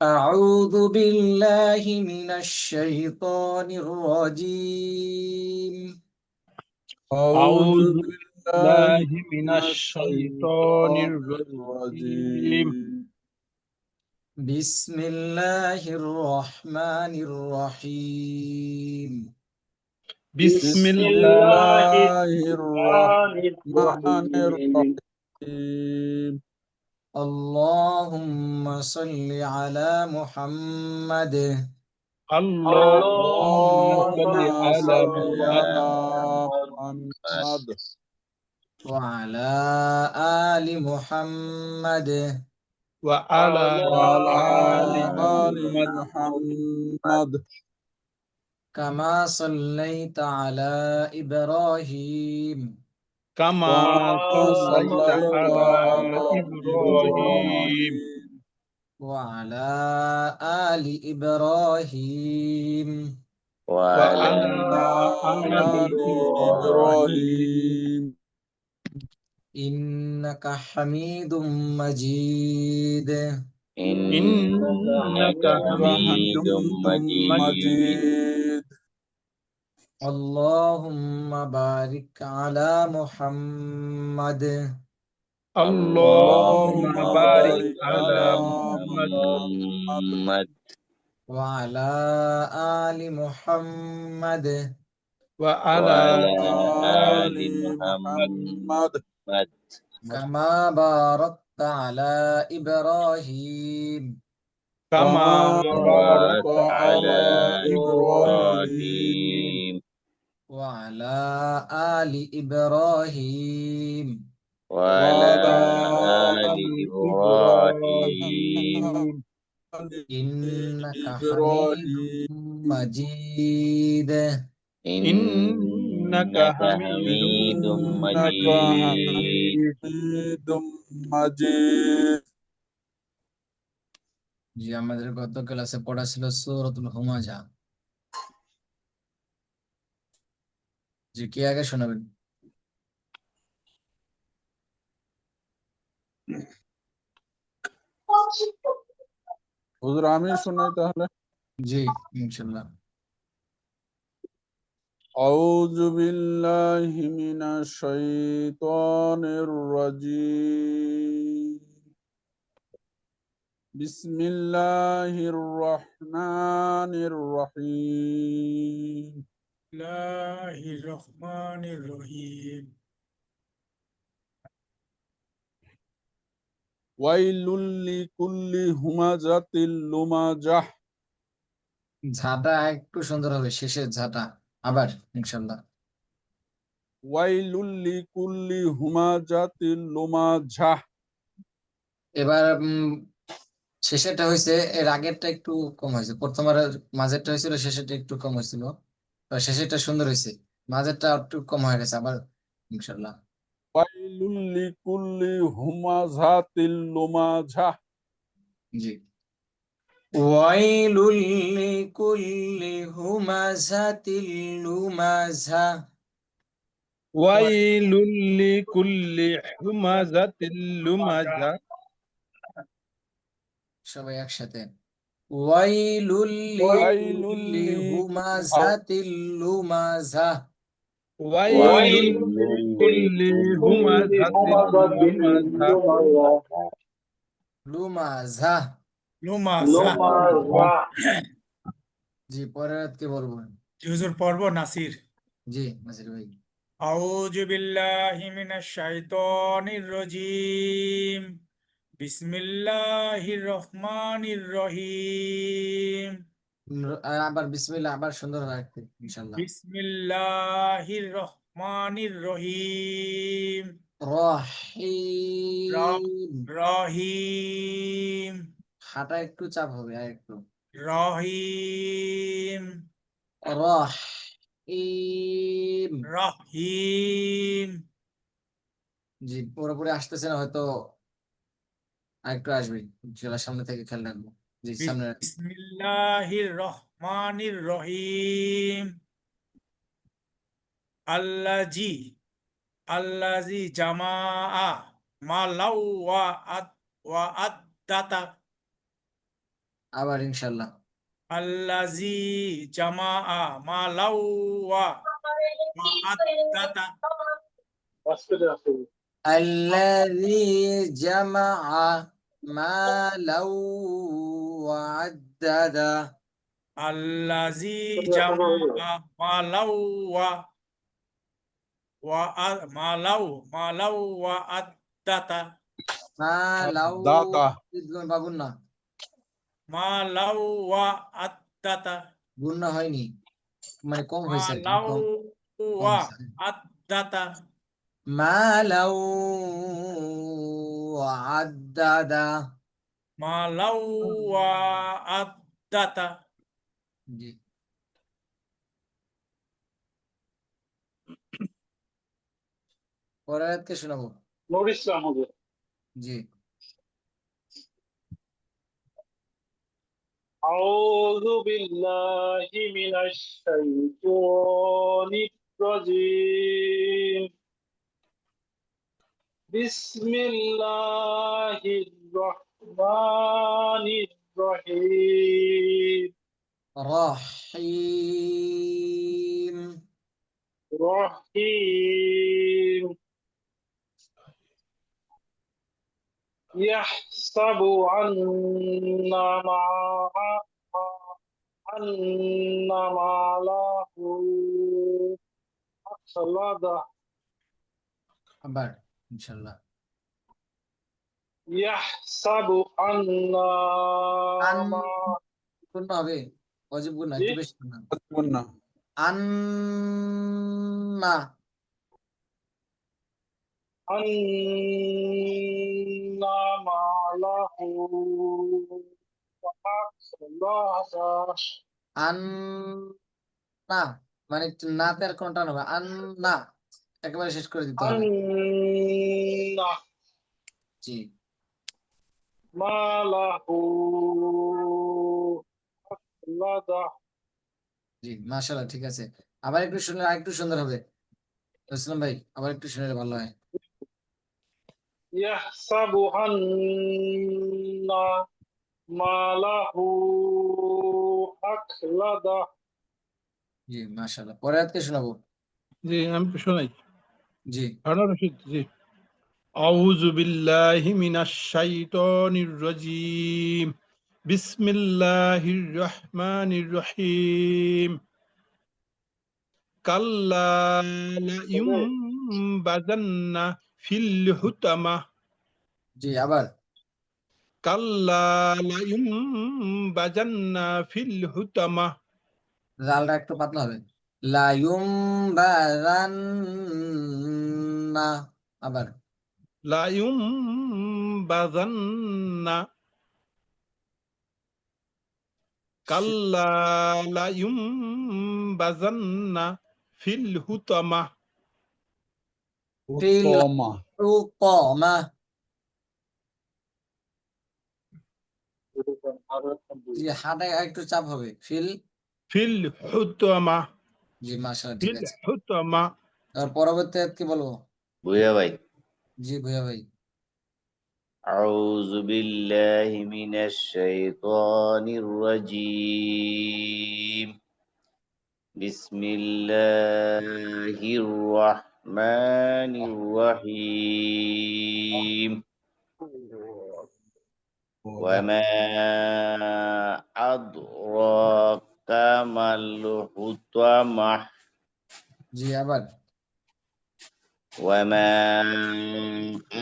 أعوذ بالله من الشيطان الرجيم أعوذ أعوذ بالله بالله من من الشيطان الشيطان الرجيم الرجيم. بسم الله الرحمن الرحيم بسم بسم الله الله الرحمن الرحمن الرحيم الرحيم. اللهم صل على محمد اللهم صل اللهم اللهم على صل صل محمد على على محمد وعلى آل محمد وعلى وعلى وعلى آل آل محمد محمد كما صليت على إبراهيم كما كما كما صليت صليت على صليت على على إبراهيم إبراهيم إبراهيم وعلى آل إبراهيم وعلى وعلى وعلى آل آل آل إبراهيم إبراهيم إبراهيم إنك حميد مجيد إنك إنك حميد حميد حميد مجيد مجيد مجيد. اللهم بارك على محمد اللهم اللهم اللهم بارك بارك بارك على على على محمد محمد محمد وعلى آل محمد وعلى وعلى آل آل وعلى آل محمد محمد محمد كما باركت على إبراهيم كما كما كما باركت باركت باركت على على على إبراهيم إبراهيم إبراهيم وعلى آل إبراهيم وعلى وعلى وعلى آل آل إبراهيم إبراهيم آل إنك حميد إبراهيم مجيد إنك إنك حميد حميد إنك مجيد مجيد حميد مجيد. জি আমাদের গত ক্লাসে পড়া ছিল সূরাতুল হুমাজা। জি কে আগে শোনাবেন? হুজুর আমি শোনাই তাহলে। জি ইনশাআল্লাহ। أعوذ بالله من الشيطان الرجيم. بسم الله الرحمن الرحيم. الله الرحمن الرحيم ويل لكل همزة لمزة. ঝাঁটা একটু সুন্দর হবে, শেষের ঝাঁটা। আবার ইনশাআল্লাহ। ويل لكل همزة لمزة. এবার শেষেরটা হয়েছে, এর আগেরটা একটু কম হয়েছে। প্রথমবার মাঝেরটা হয়েছিল, শেষেরটা একটু কম হয়েছিল। শেষেরটা সুন্দর হয়েছে, মাঝেরটা একটু কম হয়ে গেছে। আবার ইনশাআল্লাহ। ويل لكل همزة لمزة. জি ওয়াইলুল লিকুল্লি হুমাযাতিল লুমাযা। ويل لكل همزة لمزة সবাই একসাথে। ওয়াইলুল ويل লিকুল্লি لكل হুমাযাতিল লুমাযা। ويل ويل لكل همزة لمزة লুমাযা। লুমাজা। জি পরের কে বলবো? হুজুর পড়ব নাসির। জি নাসির ভাই। আউযু বিল্লাহি মিনাশ শাইতানির রাজীম বিসমিল্লাহির রহমানির রহিম আবার বিসমিল্লাহ, আবার সুন্দর রাখতে ইনশাআল্লাহ। বিসমিল্লাহির রহমানির রহিম র- রহিম। রহিম হাঁটা একটু চাপ হবে, আর একটু। রহিম রহিম। রহিম জি পুরোপুরি আসতেছে না হয়তো, আর একটু আসবে ইনশাআল্লাহ। সামনে থেকে খেয়াল রাখবো। জি সামনে রাখবো। বিসমিল্লাহির রহমানির রহিম আল্লাজি আল্লাজি জামাআ মালাউ ওয়া আদ ওয়া আদ্দাতা আবার ইনশাল্লাহ। আল্লাজি জামাআ মালাউ ওয়া আদ্দাদা الذي جمع مالا وعددا আল্লাজি জামাআ মালাউ ওয়া মালাউ ওয়া আদ্দাদা مالا দাতা বাবুন্না মালাউ ওয়া আদ্দাদা গুন্না হয়নি, মানে কম হয়েছে আর কি, মালাউ কম ওয়া হয়েছে। আদ্দাদা مالا وعددا মালাউ ওয়া আদ্দাদা জি। পরের আয়াতকে শোনাবো। জি। أعوذ بالله من الشيطان الرجيم بسم الله الرحمن الرحيم رحيم رحيم يحسب أن ماله أخلده আবার ইনশাল্লাহ। يحسب أن আন ما- গুন্না হবে, অজীব গুন্না, জি? একটু বেশি গুন্না। গুন্না আন্না أن ماله أخلده আন্না, মানে একটু নাতে আর কোনটা হবে, আন্না একেবারে শেষ করে দিতে হবে। أن জি। ماله أخلده জি মাশাআল্লাহ, ঠিক আছে। আবার একটু শুনলে আরেকটু সুন্দর হবে। ইসলাম ভাই আবার একটু শুনলে ভালো হয়। يحسب أن ماله أخلده জি মাশাআল্লাহ, পরের আয়াতকে শোনাবো। জি আমি শোনাই জি। হারুন রশিদ জি আউযু বিল্লাহি মিনাশ শাইতানির রাজীম বিসমিল্লাহির রহমানির রহিম কাল্লা লা ইউমবাযান্না ফিল হুতামা জি আবার কাল্লা লা ইউমবাযান্না ফিল হুতামা জালটা একটু পাতলা হবে। লা ইউমবাযান্না, আবার লা ইউমবাযান্না কাল্লা লা ইউমবাযান্না ফিল হুতামা ফিল হুতমা হুতামা, জি হাতে একটু চাপ হবে, ফিল। ফিল হুতামা জি মাশাআল্লাহ, ঠিক ফিল আছে। হুতামা আর পরবর্তী আয়াত কি বলবো? বুঝা ভাই জি ভুয়া ভাই। أعوذ بالله من الشيطان الرجيم بسم الله الرحمن الرحيم وما أدراك ما الحطمة জি আবার وما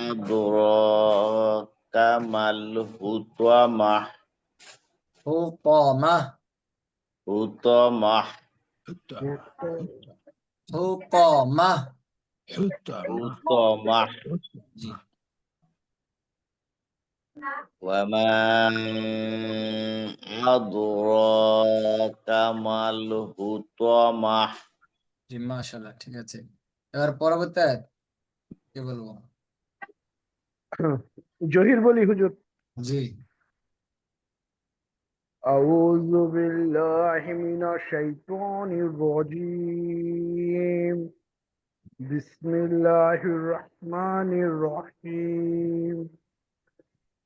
أدراك ما الحطمة হুতামা حطمة হুতামা। হুতামা حطمة জি وما أدراك ما الحطمة জি মাশাআল্লাহ, ঠিক আছে। এবার পরবর্তী আয়াত কি বলবো? জহির বলি হুজুর জি। আউযু বিল্লাহি মিনাশ শাইতানির রাজীম বিসমিল্লাহির রহমানির রহিম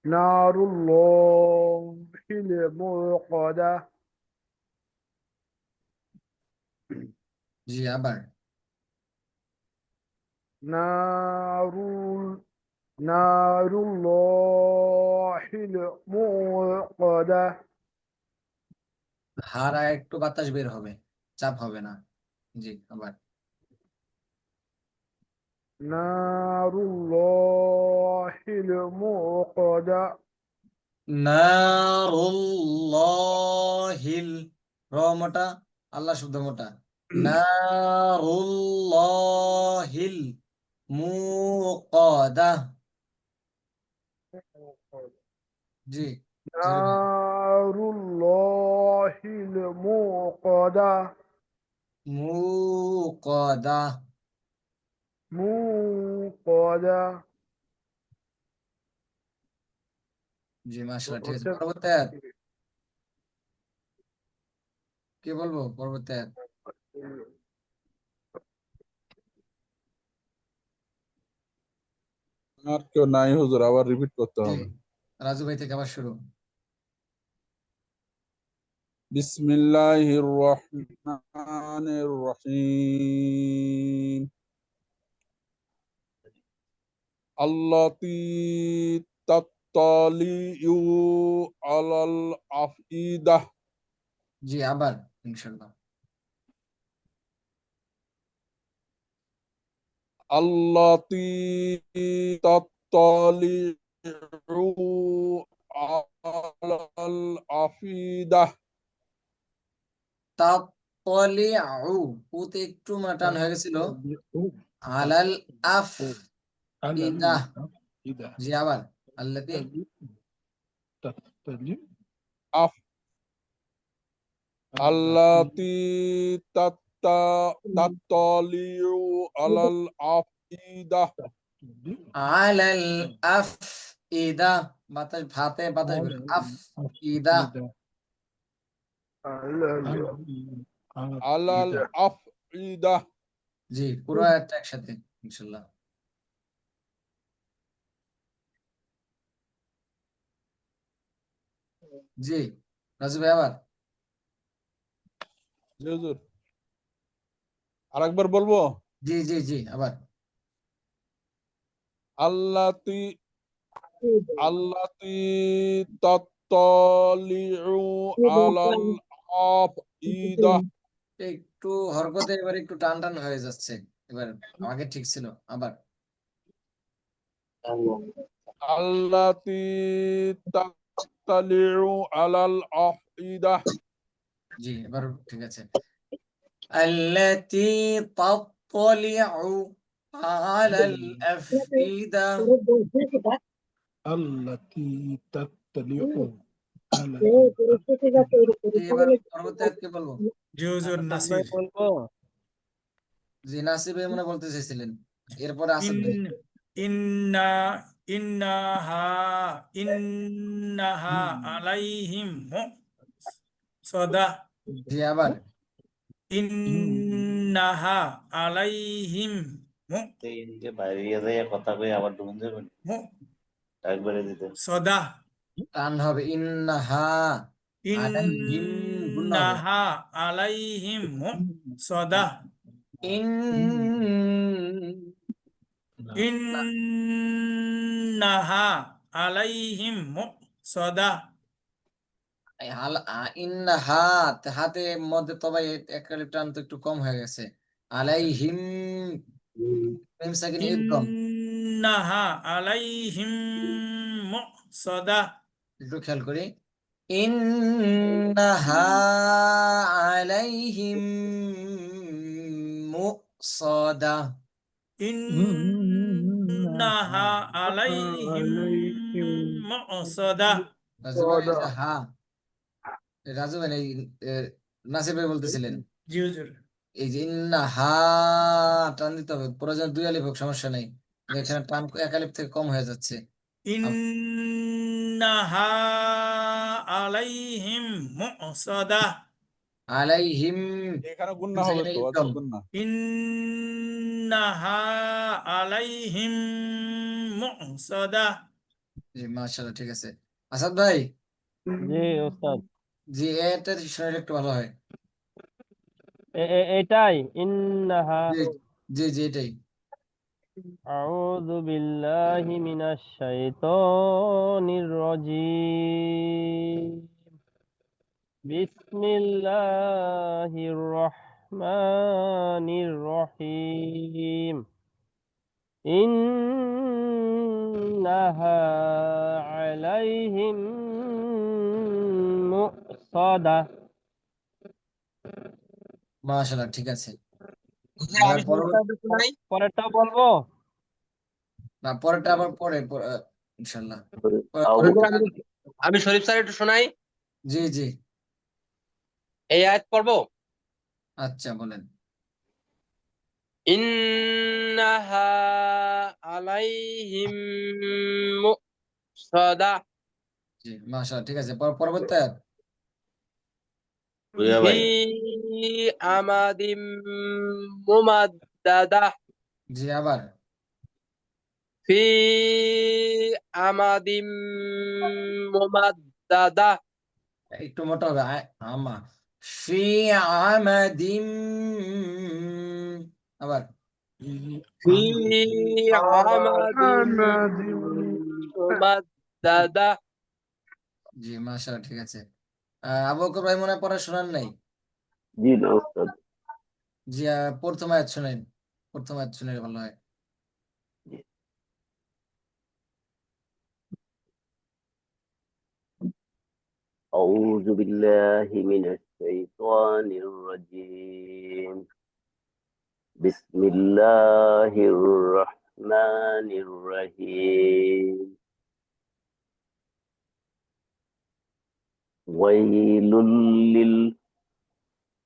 নারুল্লাহ الموقدة জি আবার نار نار الله الموقدة হারা একটু বাতাস বের হবে, চাপ হবে না। জি আবার نار الله الموقدة নারুল্লাহিল, র মোটা, আল্লাহ শব্দ মোটা। নারুল্লাহিল মুকাদা। জি জোরে বলেন। نار الله الموقدة মুকাদা। موقدة জি মাশাআল্লাহ, ঠিক আছে। পরবর্তী আয়াত কি বলবো? পরবর্তী আয়াত আর কেউ নাই হুজুর, আবার রিপিট করতে জি হবে। রাজু ভাই থেকে আবার শুরু। বিসমিল্লাহির রহমানির রহিম। আল্লাতী তাত্তালিউ আলাল আফইদাহ। জি আবার ইনশাআল্লাহ। আল্লাতী তাত্তালিউ আলাল আফইদাহ। তাত্তালিউ, পুতে একটু টান হয়ে গেছিল। আলাল আফ على ইদা। إذا জি আবার আল্লাতি تطلع আফ আল্লাতী তাত্তালিউ আলাল আফইদাহ। আলাল আফ ইদা, বাতাস ভাতে বাতাস বের হয়। আফ ইদা। আলাল আফইদাহ। জি পুরো আয়াতটা একসাথে ইনশাআল্লাহ। জি রাজু ভাই আবার। জি হুজুর, আরেকবার বলবো। জি জি জি আবার। আল্লাতী আল্লাতী তাত্তালিউ আলাল আফইদাহ। একটু হরকতে এবার একটু টান টান হয়ে যাচ্ছে। এবার আগে ঠিক ছিল, আবার। আল্লাতী তাত্তালিউ আলাল আফইদাহ। জি এবার ঠিক আছে। التي تطلع على الأفئدة। التي تطلع على জি এবার পরবর্তী আয়াত কি বলবো? জি হুজুর নাসির। জি নাসির ভাই মনে বলতে চাইছিলেন, এরপরে আসাদ ইন ভাই। ইন্না ইন্নাহা ইন্নাহা আলাইহিম মুসদা। জি আবার ইন্নাহা আলাইহিম যে বাইরে যায় কথা কই আবার ঢুকুন যাবেন একবারে দিতে। মুসদা। টান হবে। ইন্নাহা আলাইহিম, গুণা হবে। ইন্নাহা আলাইহিম মুসদা। ইন ইন্নাহা আলাইহিম মুসদা। ইন্নাহা, হাতে মধ্যে তো ভাই এক আলিফ টান তো একটু কম হয়ে গেছে। আলাইহিম, মিম সাকিন ইদগম। ইন্নাহা আলাইহিম মুসদা। একটু খেয়াল করি। ইন্নাহা আলাইহিম মুসাদা। ইন্নাহা আলাইহিম মুসদা। রাজু ভাই এই যে হা, রাজু ভাই এই নাসির ভাই বলতেছিলেন জি হুজুর। এই যে ইন্নাহা টান দিতে হবে, প্রয়োজন দুই আলিফ হোক সমস্যা নেই, এখানে টান এক আলিফ থেকে কম হয়ে যাচ্ছে। ইন্নাহা আলাইহিম মুসদা। আলাইহিম, এখানে মিম গুন্না হবে সাকিন তো, আছে ইদগম। গুন্না। ইন্নাহা আলাইহিম মুসদা। জি মাশাআল্লাহ, ঠিক আছে। আসাদ ভাই জি ওস্তাদ, জি এটা শুনে একটু ভালো হয়। এটাই ইন্নাহা। জি জি জি এটাই। আউযু বিল্লাহি মিনাশ শাইতানির রাজীম। বিসমিল্লাহির রহমানির রহিম। ইন্নাহা আলাইহিম মুসাদা। মাশাআল্লাহ, ঠিক আছে। হুজুর, এবার আমি শরীফটা শোনাই। পরেরটা বলবো? না, পরেরটা আবার পরে ইনশাআল্লাহ। আউযু হুজুর, পরেরটা আমি শরীফ স্যার একটু শোনাই। জি জি এই আয়াত পড়বো। আচ্ছা বলেন। ইন্নাহা আলাইহিম মুসাদা জি মাশাআল্লাহ, ঠিক আছে। পরবর্তী আয়াত। ভুইয়া ফি ভাই, আমাদিম মুমাদ্দাদা। জি আবার। ফি আমাদিম মুমাদ্দাদা। একটু মোটা হবে। আমা ফি আমাদিম। আবার। ফি আমাদিম মুমাদ্দাদা। জি মাশাআল্লাহ, ঠিক আছে। আবু বকর ভাই মনে হয় পড়া শোনান নাই। জি না ওস্তাদ। জি প্রথম আয়াত শুনেন, প্রথম আয়াত শুনে ভালো হয়। أعوذ بالله من الشيطان الرجيم. بسم الله الرحمن الرحيم. ويل لل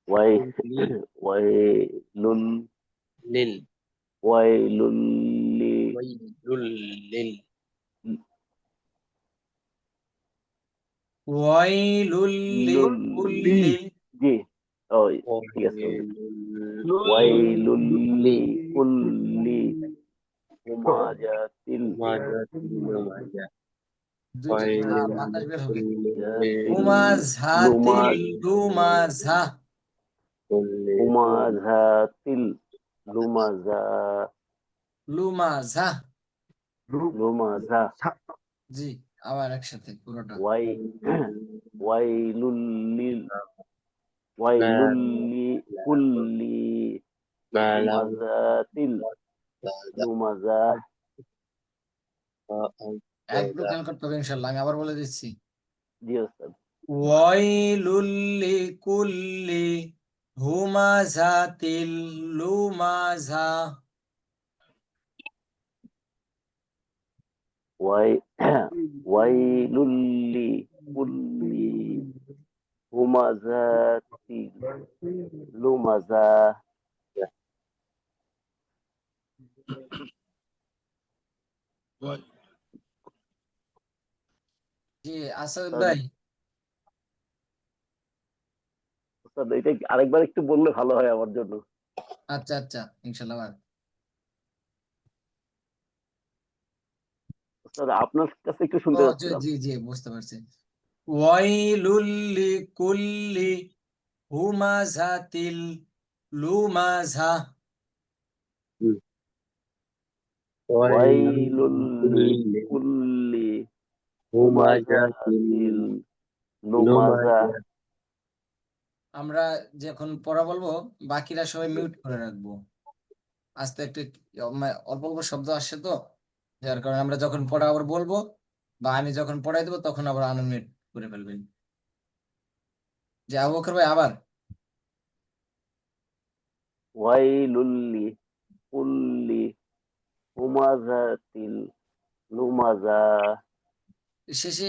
ويل লিল ويل ওয়াইলুল লিল ওয়াইলুল লিকুল্লি। জি ও ঠিক আছে। ويل لكل همزة দুইটা বাতাস বের হবে। لمزة হুমাজাতিল লুমাজা। همزة لمزة লুমাজা। لمزة জি আবার একসাথে পুরোটা। ويل ويل لكل همزة لمزة একটু খেয়াল করতে হবে ইনশাল্লাহ, আমি আবার বলে দিচ্ছি। জি ওস্তাদ। ওয়াইলুল লিকুল্লি হুমাজাতিল লুমাজা। ويل لكل همزة لمزة জি আসাদ ভাই। ওস্তাদ এটা আরেকবার একটু বললে ভালো হয় আমার জন্য। আচ্ছা আচ্ছা ইনশাল্লাহ আবার। ওস্তাদ আপনার কাছে একটু ও শুনতে জি যাচ্ছিলাম। জি জি বুঝতে পারছি। ওয়াইলুল লিকুল্লি হুমাজাতিল লুমাজা। ويل لكل همزة لمزة আমরা যখন পড়া বলবো বাকিরা সবাই মিউট করে রাখবো। আস্তে একটু অল্প অল্প শব্দ আসছে তো, যার কারণে আমরা যখন পড়া আবার বলবো বা আমি যখন পড়াই দেবো তখন আবার আনমিউট করে ফেলবেন। যে আবু বকর ভাই আবার। ويل لكل همزة لمزة শেষে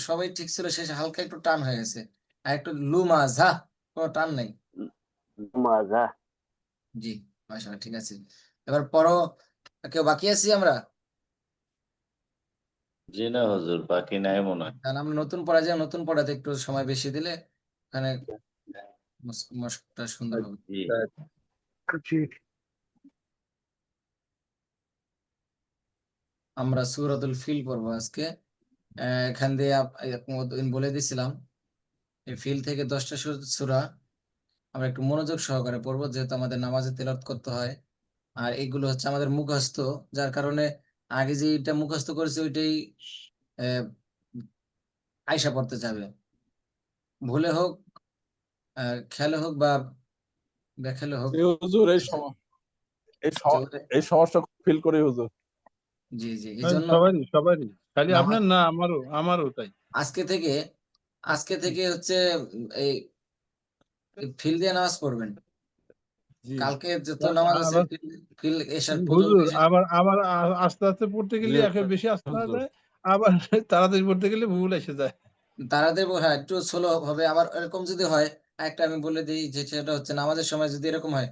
সবাই ঠিক ছিল, শেষে হালকা একটু টান হয়ে গেছে। আর একটু লুমাঝা, কোনো টান নাই। لمزة জি মাশাআল্লাহ, ঠিক আছে। এবার পড়ো। কেউ বাকি আছি আমরা? জি না হুজুর, বাকি নাই মনে হয়। কারণ আমরা নতুন পড়া যায়, নতুন পড়াতে একটু সময় বেশি দিলে ওখানে মশকটা সুন্দর হবে। জি আমরা সূরাতুল ফিল পড়বো আজকে। এখান দিয়ে বলে দিছিলাম এই ফিল থেকে 10টা সূরা আমরা একটু মনোযোগ সহকারে পড়বো, যেহেতু আমাদের নামাজে তেলাওয়াত করতে হয়। আর এগুলো হচ্ছে আমাদের মুখস্থ, যার কারণে আগে যে এটা মুখস্থ করেছে ওইটাই আয়সা পড়তে যাবে, ভুলে হোক খেলে হোক বা বেখেলে হোক। হুজুর এই সমস্যা ফিল করি হুজুর। জি জি, এই জন্য সবারই খালি নামাজ আপনার না, আমারও তাই। আজকে থেকে হচ্ছে এই ফিল দিয়ে নামাজ পড়বেন। কালকে যত নামাজ আছে ফিল এশার হুজুর আবার আস্তে আস্তে পড়তে গেলে একে বেশি আস্তে যায়, আবার তাড়াতাড়ি পড়তে গেলে ভুল এসে যায়। তাড়াতাড়ি হ্যাঁ একটু স্লো হবে। আবার এরকম যদি হয়, একটা আমি বলে দিই যে সেটা হচ্ছে নামাজের সময় যদি এরকম হয়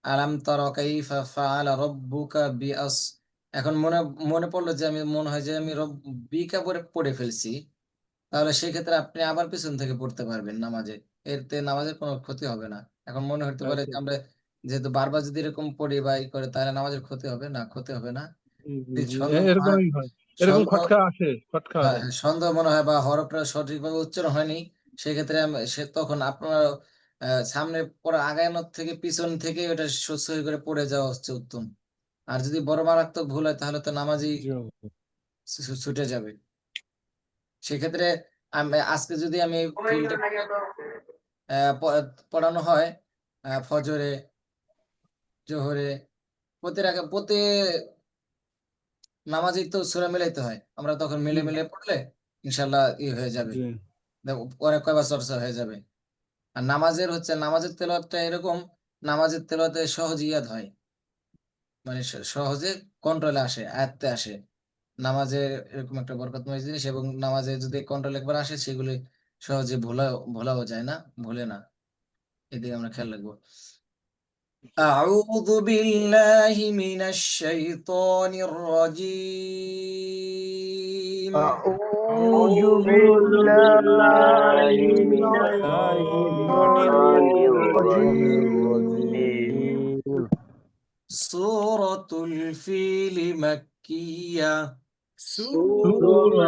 আলাম তারা কাইফা ফাআলা রাব্বুকা বিআস, এখন মনে পড়লো যে আমি মনে হয় যে আমি রব্বিকা পড়ে ফেলছি, তাহলে সেক্ষেত্রে আপনি আবার পিছন থেকে পড়তে পারবেন নামাজে, এতে নামাজের কোনো ক্ষতি হবে না। এখন মনে হতে পারে যে আমরা যেহেতু বারবার যদি এরকম পড়ি বা করে তাহলে নামাজের ক্ষতি হবে না, ক্ষতি হবে না। এরকমই হয়, এরকম খটকা আসে। সন্দেহ মনে হয় বা হরফটা সঠিকভাবে উচ্চারণ হয়নি, সেক্ষেত্রে তখন আপনার সামনে পড়া আগানোর থেকে পিছন থেকে ওটা সহি করে পড়ে যাওয়া হচ্ছে উত্তম। আর যদি বড় মারাত্মক ভুল হয় তাহলে তো নামাজই ছুটে যাবে। সেক্ষেত্রে আজকে যদি আমি ফিল্ডে পড়ানো হয় ফজরে জোহরে প্রতি নামাজই তো সূরা মিলাইতে হয়, আমরা তখন মিলে পড়লে ইনশাল্লাহ হয়ে যাবে, অনেক কয়বার চর্চা হয়ে যাবে। আর নামাজের তেলাওয়াতটা এরকম, নামাজের তেলাওয়াতে সহজ ইয়াদ হয়, মানে সহজে কন্ট্রোলে আসে, আয়ত্তে আসে। নামাজের এরকম একটা বরকতময় জিনিস, এবং নামাজে যদি কন্ট্রোল একবার আসে সেগুলি সহজে ভোলাও যায় না, ভুলে না। এদিকে আমরা খেয়াল রাখবো। أعوذ بالله من الشيطان الرجيم أعوذ بالله من الشيطان الرجيم. سورة الفيل مكية. سورة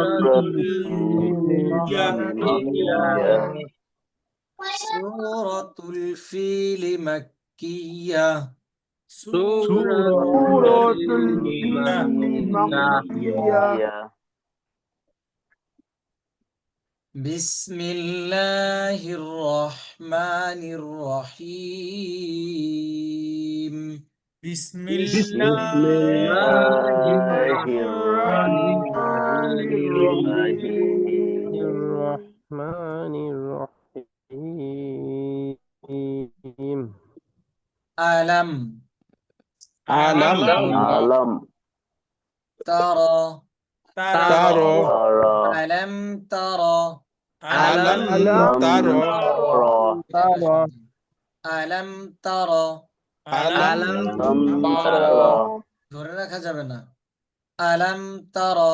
سورة الفيل مكية. سورة الفيل مكية. بسم الله الرحمن الرحيم. بسم الله الرحمن الرحيم. ألم ترى ألم ترى ألم ترى ধরে রাখা যাবে না। আলাম তারা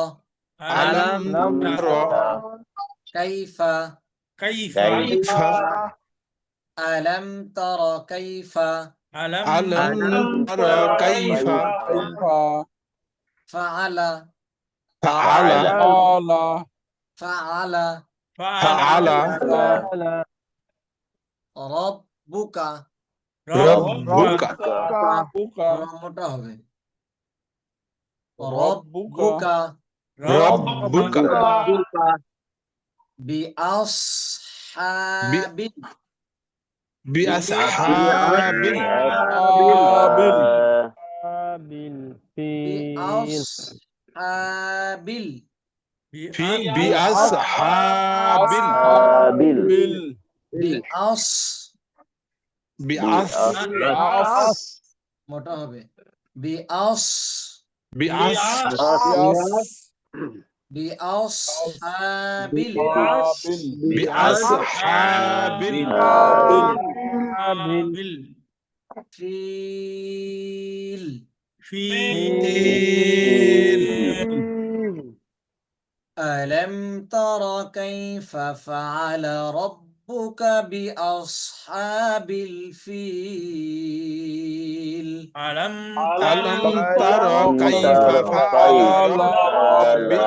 কাইফা আলাম তারা কাইফা ফাআলা রব্বুকা মোটা হবে রব্বুকা বিআসহাবিল মোটা হবে বিআসহাবিল ফিল ألم تر كيف فعل ربك بأصحاب الفيل ألم تر كيف فعل ربك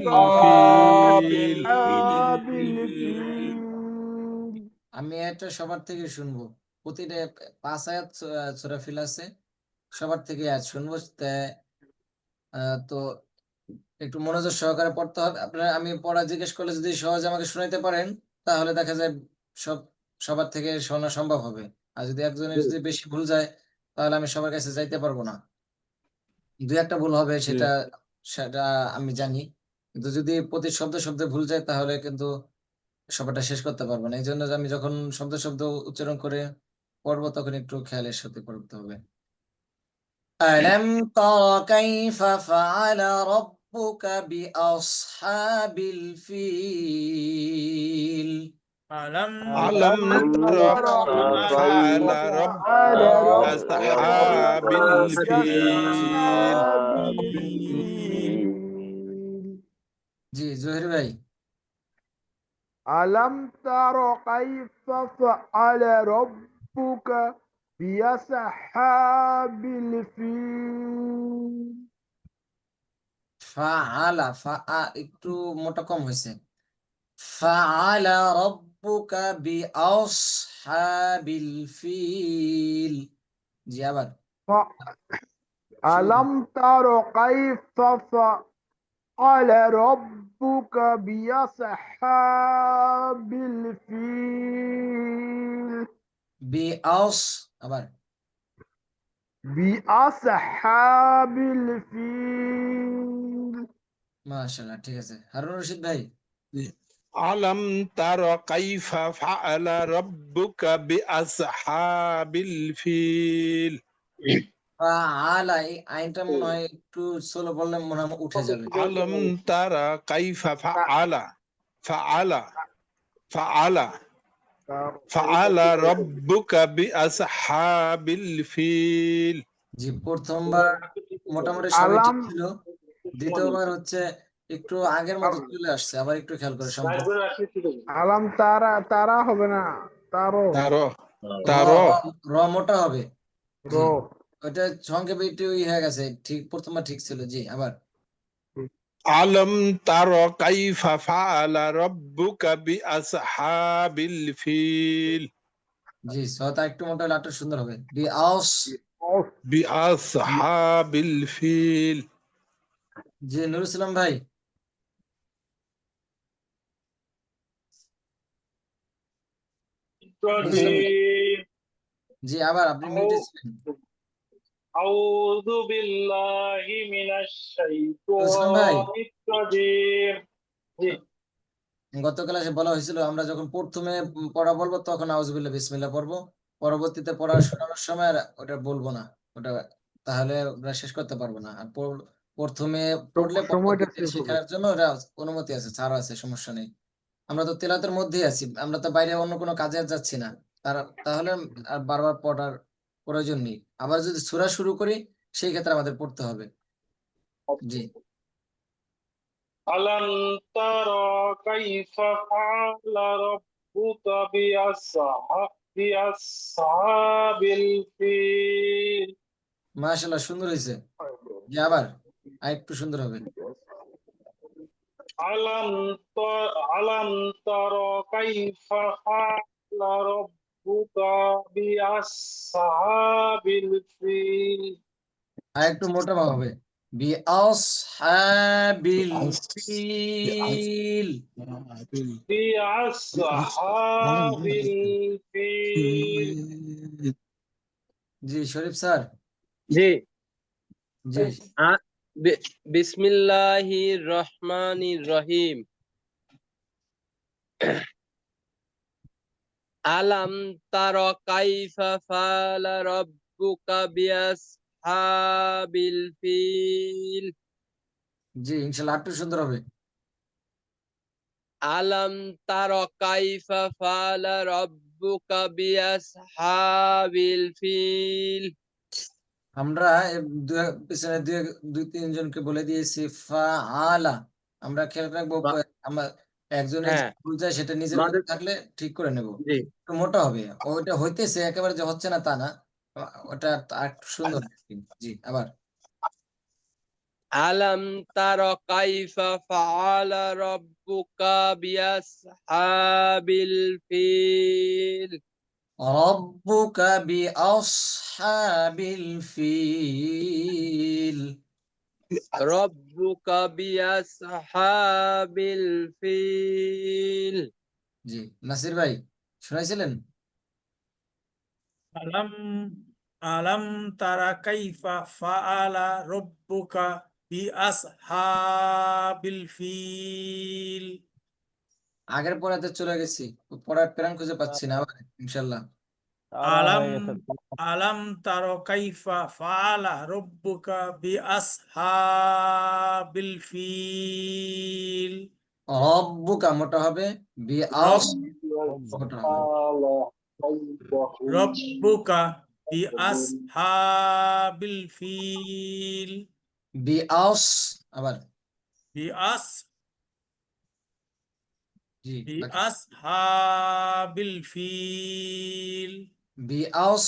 بالفيل أصحاب الفيل আমি এটা সবার থেকে শুনবো, প্রতিটা 5 আয়াত সূরা ফিল আছে, সবার থেকে আয়াত শুনবো। তো একটু মনোযোগ সহকারে পড়তে হবে আপনারা। আমি পড়া জিজ্ঞেস করলে যদি সহজে আমাকে শুনাইতে পারেন, তাহলে দেখা যায় সব সবার থেকে শোনা সম্ভব হবে। আর যদি একজনের যদি বেশি ভুল যায়, তাহলে আমি সবার কাছে যাইতে পারবো না। দুই একটা ভুল হবে, সেটা সেটা আমি জানি, কিন্তু যদি প্রতি শব্দে শব্দে ভুল যায়, তাহলে কিন্তু সবারটা শেষ করতে পারবো না। এই জন্য আমি যখন শব্দ শব্দ উচ্চারণ করে পড়বো, তখন একটু খেয়ালের সাথে পড়তে হবে। ألم تر كيف فعل ربك بأصحاب الفيل ألم ألم تر كيف فعل على ربك ربك بأصحاب الفيل أصحاب الفيل الفيل জি জহির ভাই। ألم تر كيف فعل ربك بأصحاب الفيل ফাআলা একটু মোটা কম হয়েছে। ফাআলা রব্বুকা বিআসহাবিল ফিল। জি আবার শুরু করি। ألم تر كيف فعل ربك بأصحاب الفيل আবার بأصحاب الفيل মাশাআল্লাহ, ঠিক আছে। হারুন রশিদ ভাই। ألم تر كيف فعل ربك بأصحاب الفيل ফাআলা এই আইনটা মনে হয় একটু স্লো বললে মনে হয় উঠে যাবে। ألم تر كيف فعل فعل فعل فعل ربك بأصحاب الفيل জি, প্রথমবার মোটামুটি সবই ঠিক আলাম ছিল, দ্বিতীয়বার হচ্ছে একটু আগের মতো চলে আসছে। আবার একটু খেয়াল করে সম্পর্ক। আলাম তারা তারা হবে না তারো ترى র ترى র মোটা হবে। জি, রো ওইটা সংক্ষেপে একটু হয়ে গেছে। ঠিক প্রথমবার ঠিক ছিল। জি আবার ألم تر كيف فعل ربك بأصحاب الفيل জি, সতা একটু মোটা হলে আরো সুন্দর হবে। بأصحاب الفيل জি নুরুল ইসলাম ভাই। الرجيم জি আবার আপনি মিউটে ছিলেন। أعوذ بالله من ইসলাম ভাই, الشيطان الرجيم জি গত ক্লাসে বলা হয়েছিল আমরা যখন প্রথমে পড়া বলবো, তখন আউযুবিল্লাহ বিসমিল্লাহ পড়বো, পরবর্তীতে পড়া শোনানোর সময় আর ওটা বলবো না। ওটা তাহলে আমরা শেষ করতে পারবো না। আর প্রথমে পড়লে সময়টা পরবর্তীতে সেভ হবে শেখার জন্য ওটা অনুমতি আছে, ছাড় আছে, সমস্যা নেই। আমরা তো তেলাওয়াতের মধ্যেই আছি, আমরা তো বাইরে অন্য কোনো কাজে আর যাচ্ছি না। তাহলে আর বারবার পড়ার প্রয়োজন নেই। আবার যদি সূরা শুরু করি, সেই ক্ষেত্রে আমাদের পড়তে হবে। জি ألم ترى كيف فعل ربك بأصحاب الفيل মাশাআল্লাহ, সুন্দর হয়েছে। জি আবার আরেকটু সুন্দর হবে। ألم ترى كيف فعل ربك بأصحاب الفيل আরেকটু মোটা হবে। বিআসহাবিল ফিল। بأصحاب الفيل জি শরীফ স্যার। জি জি বিসমিল্লাহির রহমানির রহিম। আলাম তারা কাইফা ফাআলা রাব্বুকা বিআসহাবিল ফিল। জি ইনশাআল্লাহ একটু সুন্দর হবে। আলাম তারা কাইফা ফাআলা রাব্বুকা বিআসহাবিল ফিল। আমরা পিছনে দুই তিনজনকে বলে দিয়েছি ফাআলা। আমরা খেয়াল রাখবো, আমরা একজনের যে হ্যাঁ ভুল যায় সেটা নিজের মধ্যে মাঝে থাকলে ঠিক করে নেব। জি একটু মোটা হবে, ওইটা হইতেছে একেবারে যে হচ্ছে না তা না, ওটা আর একটু সুন্দর। জি আবার আলাম তারা কাইফা ফাআলা রাব্বুকা বিআসহাবিল ফিল ربك بأصحاب الفيل রাব্বুকা বিআসহাবিল ফিল জি নাসির ভাই শুনাইছিলেন আলাম আলাম তারা কাইফা ফাআলা রব্বুকা বিআসহাবিল ফিল। আগের পড়াতে চলে গেছি পড়ার প্ল্যান খুঁজে পাচ্ছি না আবার ইনশাল্লাহ তারা আলাম হয়ে গেছে। আলাম তারা কাইফা ফাআলা রব্বুকা বিআসহাবিল ফিল। রব্বুকা মোটা হবে বিআস মোটা হবে রব্বুকা বিআসহাবিল ফিল। বিআস আবার বিআস জি বাকি বিআসহাবিল ফিল। বিআস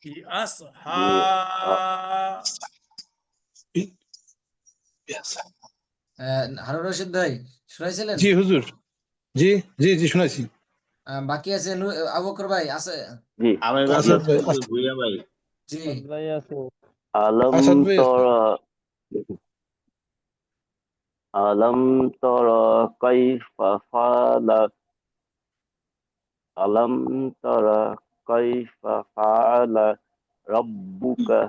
বিআসহা হারুন রশিদ ভাই শুনাইছিলেন জি হুজুর, জি জি জি শুনাইছি। বাকি আছে আবু বকর ভাই আছে আমি আসাদ ভাই, ভুইয়া ভাই জি ভাই আছে। আলম আসাদ ভাই আছে। তরা আলম তরা কাইফা ফাআলা আলম তরা কাইফা ফাআলা রাব্বুকা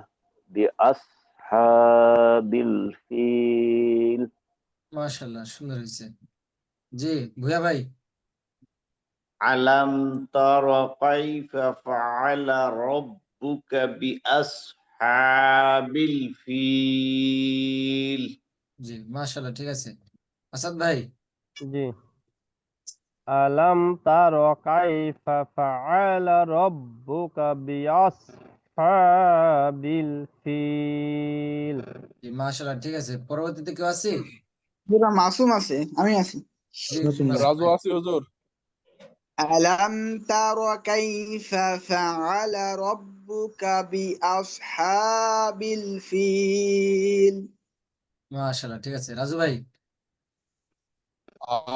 বিআসহাবিল ফিল। মাশাআল্লাহ সুন্দর হয়েছে জি ভুয়া ভাই আলাম তারা কাইফা ফাআলা রাব্বুকা বিআসহাবিল ফিল। জি মাশাআল্লাহ ঠিক আছে আসাদ ভাই জি আলাম তারা কাইফা ফাআলা রাব্বুকা বিআসহাবিল ফিল। জি মাশাআল্লাহ ঠিক আছে পরবর্তীতে কেউ আছে পুরা মাসুম আছে, আমি আছি। জি রাজু আছে হুজুর। ألم تر كيف فعل ربك بأصحاب الفيل মাশাআল্লাহ ঠিক আছে রাজু ভাই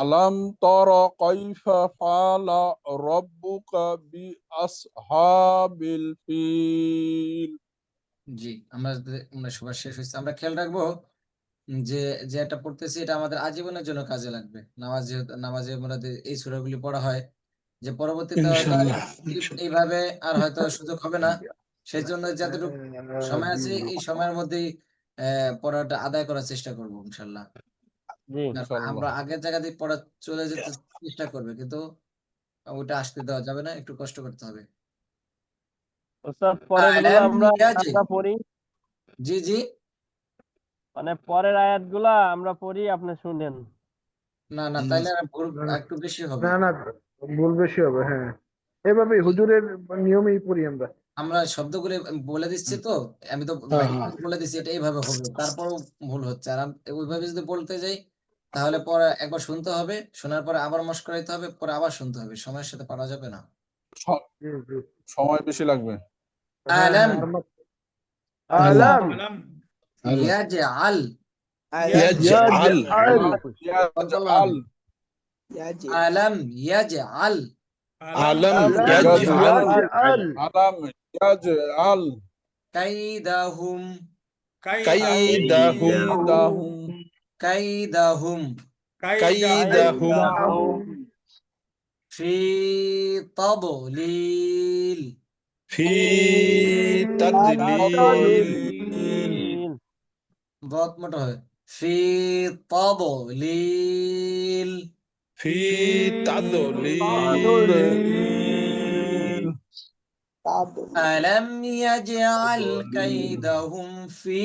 আলাম তারা কাইফা ফাআলা রাব্বুকা বিআসহাবিল ফিল। জি আমরা সবার শেষ হয়েছে আমরা খেয়াল রাখবো যে যে এটা পড়তেছি এটা আমাদের আজীবনের জন্য কাজে লাগবে নামাজে আমাদের এই সূরাগুলি পড়া হয় যে পরবর্তীতে হয়তো আর এইভাবে আর হয়তো সুযোগ হবে না সেই জন্য যতটুকু সময় আছে এই সময়ের মধ্যেই পড়াটা আদায় করার চেষ্টা করবো ইনশাল্লাহ জি আমরা আগের জায়গা দিয়ে পড়া চলে যেতে চেষ্টা করবে কিন্তু ওটা আসতে দেওয়া যাবে না একটু কষ্ট করতে হবে ওস্তাদ পরেরগুলো আলাম আমরা ইয়াজি। পড়ি, জি জি মানে পরের আয়াতগুলা আমরা পড়ি, আপনি শুনেন। না না তাইলে আর ভুল একটু বেশি হবে না না ভুল বেশি হবে, হ্যাঁ এভাবেই হুজুরের নিয়মেই পড়ি আমরা। আমরা শব্দগুলো বলে দিচ্ছি তো আমি তো বলে দিচ্ছি এটা এইভাবে হবে তারপরও ভুল হচ্ছে আর ওইভাবে যদি বলতে যাই তাহলে পরে একবার শুনতে হবে শোনার পরে আবার মস্ক করাইতে হবে পরে আবার শুনতে হবে সময়ের সাথে পারা যাবে না জি জি সময় বেশি লাগবে। আলাম আলাম আলাম ইয়াজআল ইয়াজআল ইয়াজআল আলাম ইয়াজআল আলাম ইয়াজআল আলাম ইয়াজআল কাইদাহুম কাইদাহুম কাইদাহুম কাইদাহুম ফি তাদলিল ফি তাদলিল बहुत मोटा है फी तदलील ফি তাদলিল ألم يجعل كيدهم في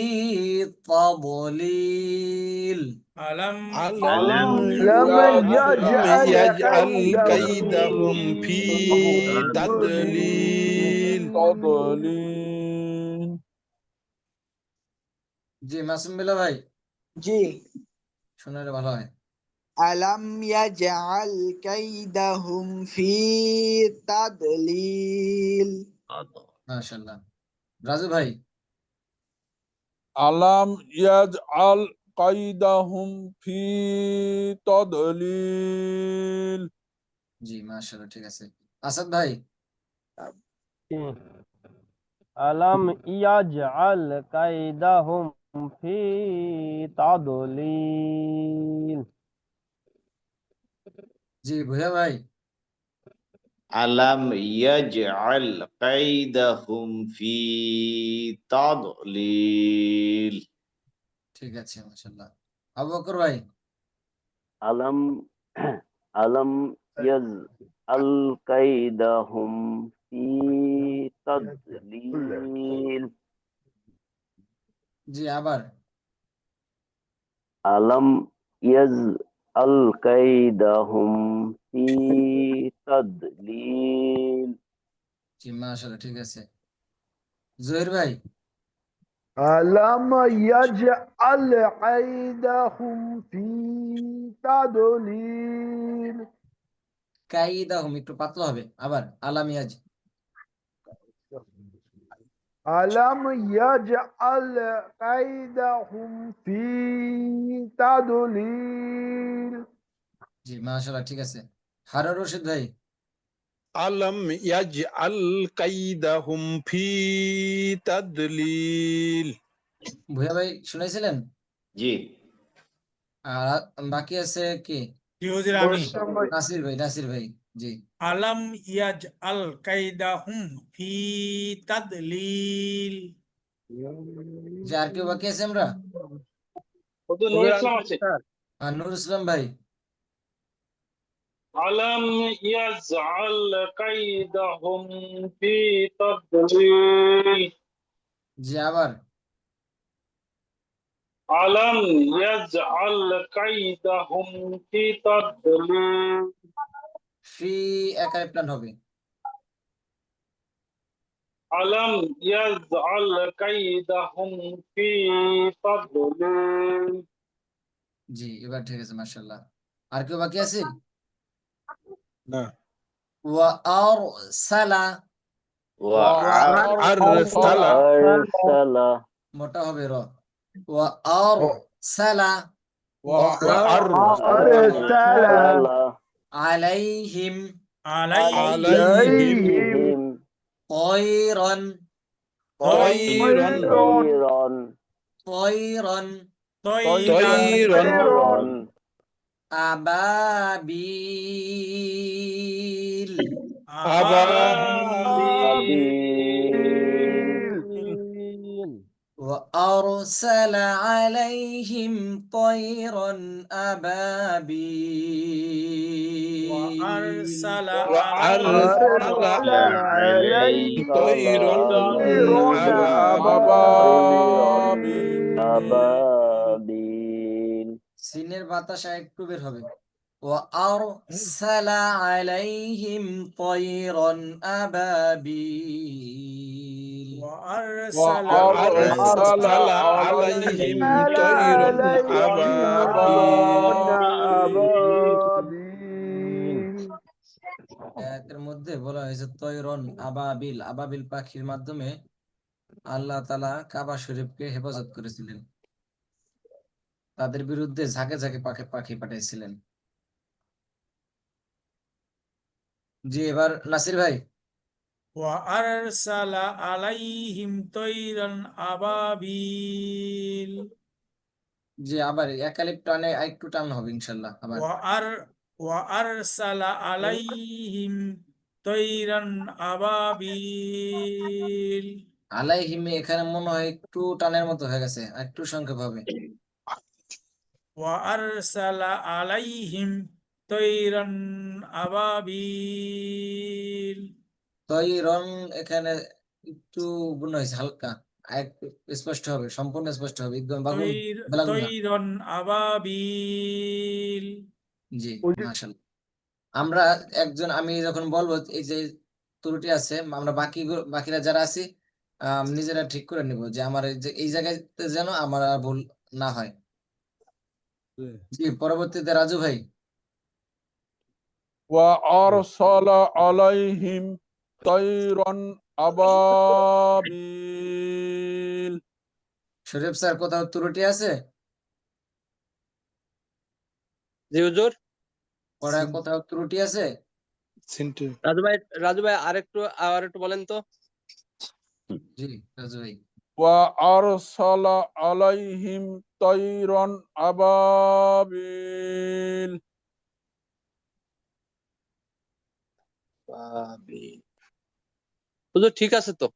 تضليل আলাম আলাম يجعل ইয়াজআল كيدهم কাইদাহুম ফি তাদলিল जी मासूम बिल्ला भाई জি শুনলে ভালো হয় ألم يجعل كيدهم في تضليل মাশাআল্লাহ রাজু ভাই আলাম ইয়াজআল কাইদাহুম ফি তাদলিল। জি মাশাআল্লাহ, ঠিক আছে। আসাদ ভাই, আলাম ইয়াজআল কাইদাহুম ফি তাদলিল। জি ভুয়া ভাই, আলাম ইয়াজআল কাইদাহুম ফি তাদলিল। ঠিক আছে মাশাআল্লাহ। আবু বকর ভাই, আলম আলম ইয়াজআল কাইদাহুম ফি তাদলিল। জি আবার, আলম ইয়াজআল কাইদাহুম ফি তাদলিল। জি মাশাআল্লাহ, ঠিক আছে। জহির ভাই, আলাম ইয়াজআল কাইদাহুম ফি তাদলিল। কাইদাহুম একটু পাতলা হবে। আবার আলাম ইয়াজ, আলাম ইয়াজআল কাইদাহুম ফি তাদলিল। জি মাশাআল্লাহ, ঠিক আছে। হারুন রশিদ ভাই, আলম ইয়াজআল কাইদাহুম ফি তাদলিল। ভুয়া ভাই শুনাইছিলেন? জি। আর বাকি আছে কি? জি হুজুর, আমি নাসির ভাই, নাসির ভাই, জি। আলাম ইয়াজআল কাইদাহুম ফি তাদলিল। যে আর কেউ বাকি আছে আমরা? হুজুর নুর ইসলাম আছে। আর নুর ইসলাম ভাই, আলাম ইয়াজআল কাইদাহুম ফি তাদলিল। জি আবার, আলাম ইয়াজআল কাইদাহুম ফি তাদলিল। ফি একারে প্ল্যান হবে। আলাম ইয়াজআল কাইদাহুম ফি তাদলিল। জি এবার ঠিক আছে মাশাআল্লাহ। আর কেউ বাকি আছে? না। ওয়া আরসালা, আরসালা। আরসালা মোটা হবে র। ওয়া আরসালা আরসালা আলাইহিম আলাইহিম আলাইহিম তায়রান তায়রান তায়রান তায়রান তায়রান তায়রান আবাবিল আবাবিল وأرسل عليهم طيرا أبابيل وأرسل عليهم طيرا আবাবিল। সিনের বাতাস একটু বের হবে। وأرسل عليهم طيرا أبابيل وأرسل وأرسل عليهم طيرا أبابيل। এর মধ্যে বলা হয়েছে তয়রন আবাবিল, আবাবিল পাখির মাধ্যমে আল্লাহ তাআলা কাবা শরীফকে হেফাজত করেছিলেন, তাদের বিরুদ্ধে ঝাঁকে ঝাঁকে পাখি পাখি পাঠিয়েছিলেন। জি এবার নাসির ভাই, وأرسل عليهم طيرا أبابيل জি আবার একালিপ টানে একটু টান হবে ইনশাল্লাহ। আবার وأرسل عليهم طيرا أبابيل আলাইহিম এখানে মনে হয় একটু টানের মতো হয়ে গেছে, একটু সংক্ষেপ হবে। وأرسل عليهم طيرا أبابيل তয়রন এখানে একটু গুণ হয়েছে হালকা, একটু স্পষ্ট হবে, সম্পূর্ণ স্পষ্ট হবে, একদম বাগুন বেলাগুন না। طيرا أبابيل জি মাশাআল্লাহ। আমরা একজন, আমি যখন বলবো এই যে ত্রুটি আছে, আমরা বাকিরা যারা আছি নিজেরা ঠিক করে নিব যে আমার এই জায়গাতে যেন আমার আর ভুল না হয়। জি পরবর্তীতে রাজু ভাই, وأرسل عليهم طيرا أبابيل। শরীফ স্যার কোথাও ত্রুটি আছে? জি হুজুর। পড়ায় কোথাও ত্রুটি আছে? রাজু ভাই আরেকটু বলেন তো। জি রাজু ভাই। وأرسل عليهم طيرا أبابيل হুজুর ঠিক আছে তো?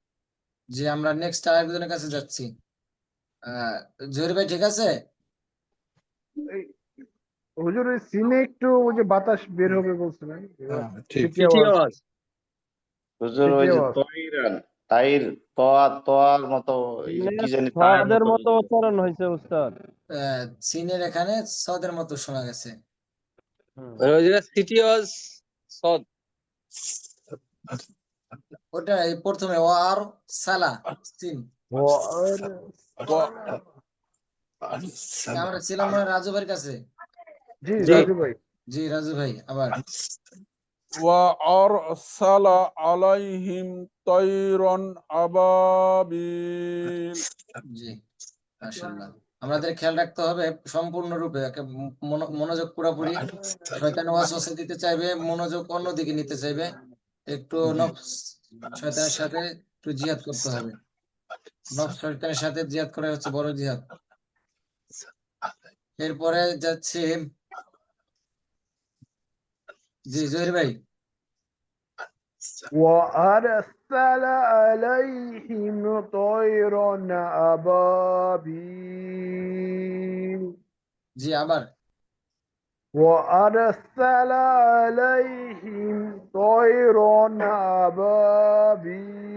জি আমরা নেক্সট আরেকজনের কাছে যাচ্ছি। জহির ভাই ঠিক আছে? এই হুজুর ওই সিনে একটু ওই যে বাতাস বের হবে বলছিলেন ঠিক। সিটি আওয়াজ হুজুর ওই যে তৈরান তাইর তোয়ার মতো কি জানি তায়ের সদের মতো মতো উচ্চারণ হয়েছে উস্তাদ। সিনের এখানে সদের মতো শোনা গেছে। ওই যে সিটি ওয়াজ সদ। ওটা এই প্রথমে ও আর সালা সিন। আমরা ছিলাম মানে রাজু ভাইয়ের কাছে। জি রাজু ভাই। জি রাজু ভাই আবার وأرسل عليهم طيرا أبابيل জি মাশাআল্লাহ। আমাদের খেয়াল রাখতে হবে সম্পূর্ণরূপে মনোযোগ পুরোপুরি। শয়তান ওয়াসওয়াসা দিতে চাইবে, মনোযোগ অন্যদিকে নিতে চাইবে, একটু নফস শয়তানের সাথে একটু জিহাদ করতে হবে। নফস শয়তানের সাথে জিহাদ করা হচ্ছে বড় জিহাদ। এরপরে যাচ্ছে জি জহির ভাই। وأرسل عليهم طيرا أبابيل জি আবার وأرسل عليهم طيرا أبابيل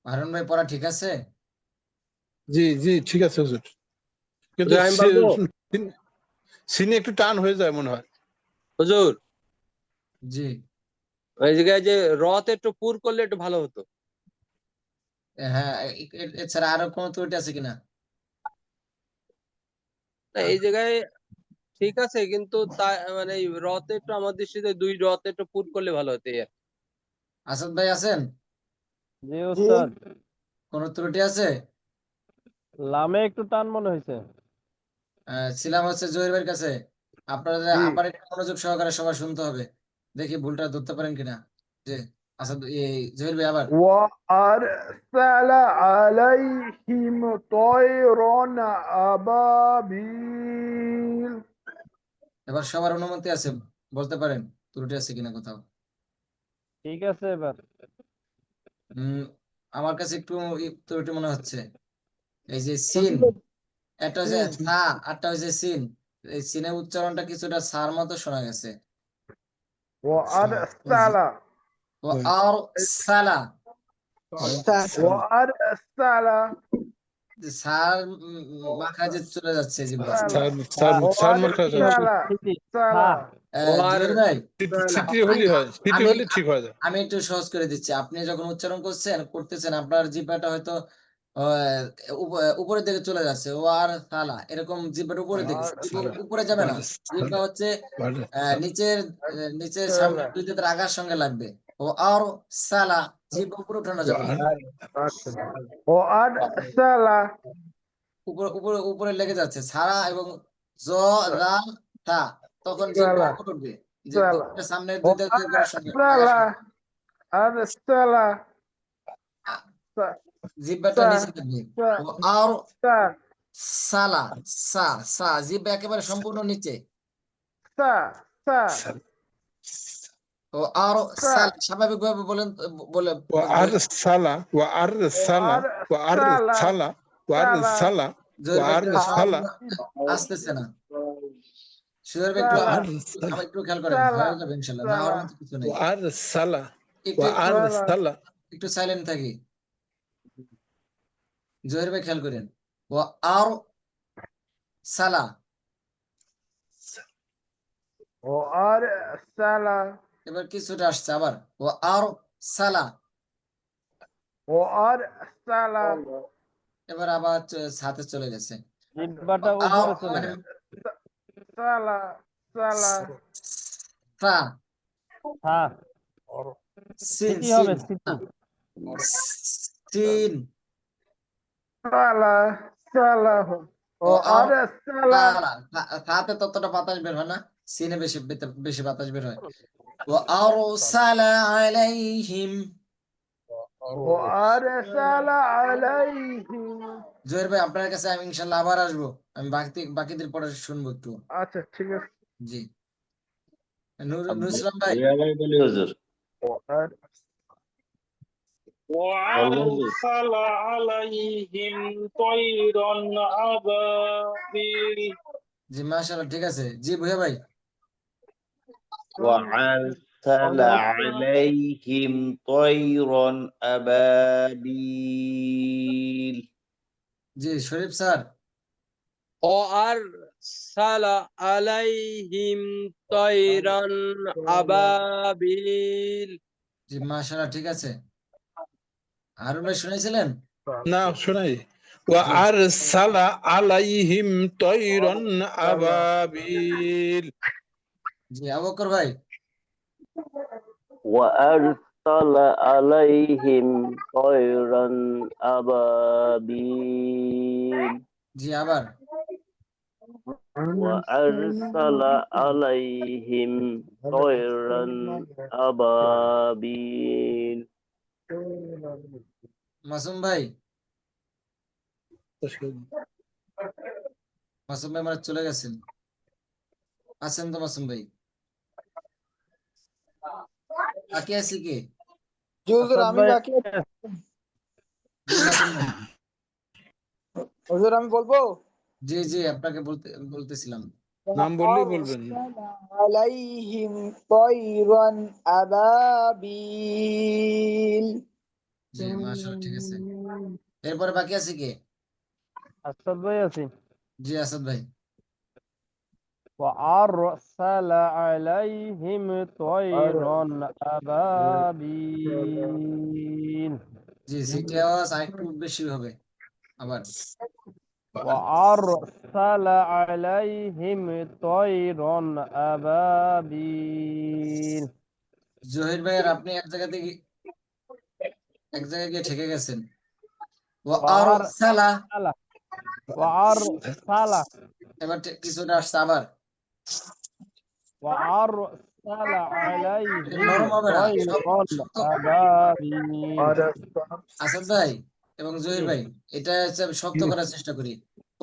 হারুন ভাই পড়া ঠিক আছে? জি জি ঠিক আছে হুজুর, কিন্তু আমি বলবো সিনে একটু টান হয়ে যায় মনে হয়। হুজুর জি ওই জায়গায় যে রতে একটু পুর করলে একটু ভালো হতো। হ্যাঁ এছাড়া আরো কোনো ত্রুটি আছে কিনা? না এই জায়গায় ঠিক আছে, কিন্তু মানে এই রতে একটু আমার দৃষ্টিতে 2 রতে একটু পুর করলে ভালো হতো। আসাদ ভাই আছেন? জি উস্তাদ। কোনো ত্রুটি আছে? লামে একটু টান মনে হয়েছে। ছিলাম হচ্ছে জহির ভাইয়ের কাছে। আপনারা আবার একটু মনোযোগ সহকারে সবাই শুনতে হবে, দেখি ভুলটা ধরতে পারেন কিনা। যে আসাদ এই জহির ভাই আবার وأرسل عليهم طيرا أبابيل এবার সবার অনুমতি আছে, বলতে পারেন ত্রুটি আছে কিনা কোথাও। ঠিক আছে এবার। আমার কাছে একটু ত্রুটি মনে হচ্ছে। এই যে সিন, একটা হচ্ছে সা আরটা হচ্ছে সিন। এই সিনের উচ্চারণটা কিছুটা সার মতো শোনা গেছে। وأرسل ও আর সালা وأرسل সার মাখা যে চলে যাচ্ছে জিব্বা। জহির ভাই আমি একটু সহজ করে দিচ্ছি। আপনি যখন উচ্চারণ করতেছেন আপনার জিব্বাটা হয়তো উপরের দিকে চলে যাচ্ছে, ও আর সালা এরকম জিব্বাটা উপরের দিকে, উপরে যাবে না। জিব্বা হচ্ছে নিচের নিচের সামনে দুই দাঁতের আগার সঙ্গে লাগবে। ও আর সালা জিব্বা উপরে উঠানো যাবে না। وأرسل উপরে উপরে উপরে লেগে যাচ্ছে সারা এবং জ লাল তা, তখন জিব্বা উপরে উঠবে। সামনে দুই দাঁতের সঙ্গে أرسل জিব্বাটা নিচে থাকবে। ও আর সালা সা সা জিব্বা একেবারে সম্পূর্ণ নিচে। ও আর সাল স্বাভাবিক ভাবে বলেন বলে وأرسل আসতেছে না। সুহেল ভাই একটু খেয়াল করেন, হয়ে যাবে ইনশাআল্লাহ, না হওয়ার মতো কিছু নেই। একটু সাইলেন্ট থাকি। জহির ভাই খেয়াল করেন। ও আর সালা وأرسل এবার কিছুটা আসছে আবার। ও আর সালা وأرسل এবার আবার সাথে চলে গেছে। জিহ্বাটা উপরে চলে মানে যায়। সালা সালা সা হ্যাঁ সিন সিটি হবে সিটি। সিন সালা সালাহ ও ও আর আরসালা তাতে ততটা বাতাস বের হয় না, সিনে বেশি বেশি বাতাস বের হয়। ও আরসালা আলাইহিম, ও আরসালা আলাইহিম। জহির ভাই আপনার কাছে আমি ইনশাল্লাহ আবার আসবো, আমি বাকিদের পড়া শুনবো একটু। আচ্ছা ঠিক আছে। জি, নুর ইসলাম ভাই। বলি হুজুর। ও আর وأرسل عليهم طيرا أبابيل জি মাশাআল্লাহ, ঠিক আছে। জি ভুয়া ভাই। وأرسل عليهم طيرا أبابيل জি শরীফ স্যার। ও আর সালা আলাইহিম তয়রান আবাবিল। জি মাশাআল্লাহ, ঠিক আছে। হারুন ভাই শুনেছিলেন? না শোনাই। ওয়া জি আরসালা আলাইহিম তয়রান আবাবিল। জি আবু বকর ভাই। وأرسل عليهم طيرا أبابيل জি আবার। وأرسل عليهم طيرا أبابيل মাসুম ভাই। মাসুম ভাই মানে চলে গেছেন, আছেন তো মাসুম ভাই? বাকি আছে কি? হুজুর আসাদ আমি ভাই বাকি আছি। জি মাসুম ভাই। হুজুর আমি বলবো। জি জি আপনাকে বলতেছিলাম। নাম বললেই বলবেন। আলাইহিম তয়রান আবাবিল। জি মাশাআল্লাহ, ঠিক আছে। এরপরে বাকি আছে কি? আসাদ ভাই আছি। জি আসাদ ভাই। وأرسل عليهم طيرا أبابيل জি সিটি আওয়াজ আরেকটু বেশি হবে আবার। وأرسل عليهم طيرا أبابيل জহির ভাই আর আপনি এক জায়গায় গিয়ে ঠেকে গেছেন। ও আর সালা, وأرسل এবার কিছুটা আসছে আবার। وأرسل عليهم নরম হবে না, সব طيرا শক্ত। أبابيل আসাদ ভাই এবং জহির ভাই, এটা হচ্ছে আমি শক্ত করার চেষ্টা করি।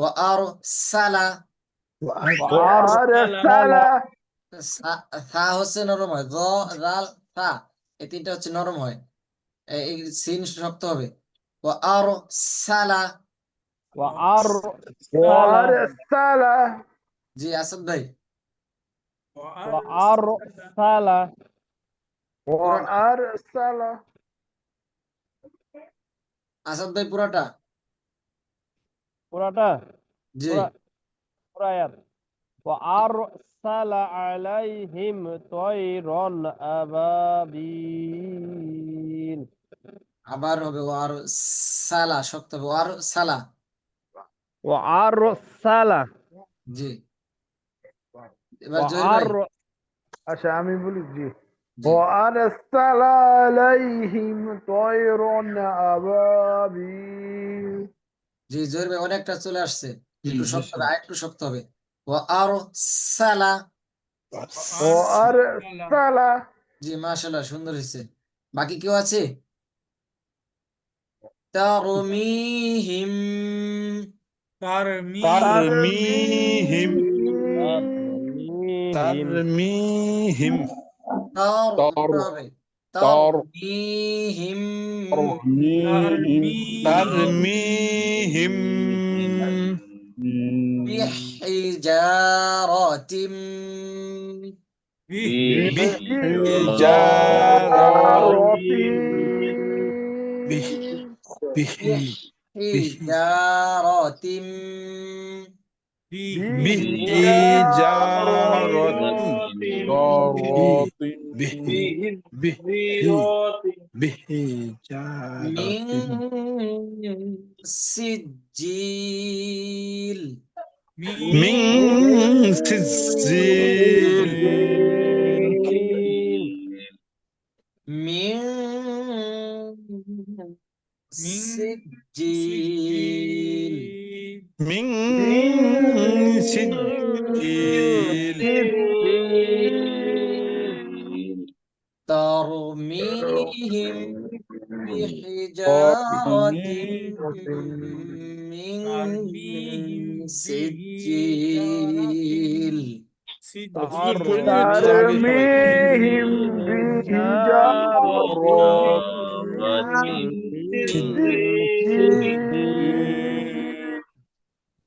ও আর সালা, وأرسل থা হচ্ছে নরম হয়, দ রাল থা, এই তিনটা হচ্ছে নরম হয়, এই সিন শক্ত হবে। ও আর সালা। وأرسل ওয়ারসালা জি আসাদ ভাই। وأرسل ওয়ারসালা আসাদ ভাই পুরাটা। পুরাটা জি পুরা আয়াত وأرسل عليهم طيرا أبابيل আবার হবে ও আর সালা, শক্ত হবে ও আর সালা। وأرسل জি এবার জহির ভাই। আচ্ছা আমি বলি জি। জি وأرسل عليهم طيرا أبابيل জি জহির ভাই অনেকটা চলে আসছে, একটু শক্ত হবে, আরেকটু শক্ত হবে। ও আর সালা। وأرسل জি মাশাআল্লাহ, সুন্দর হয়েছে। বাকি কেউ আছে? তারমিহিম, তারমিহিম ترميهم তারমিহিম উঠতে হবে। তর তারমিহিম তারমিহিম বিহিজারাতিম, বিহিজারাতিম বিহিজারাতিম, মিন সিজিল, মিন সিজিল মিন সিজিল মিং ترميهم بحجارة من ترميهم سجيل ترميهم بحجارة من سجيل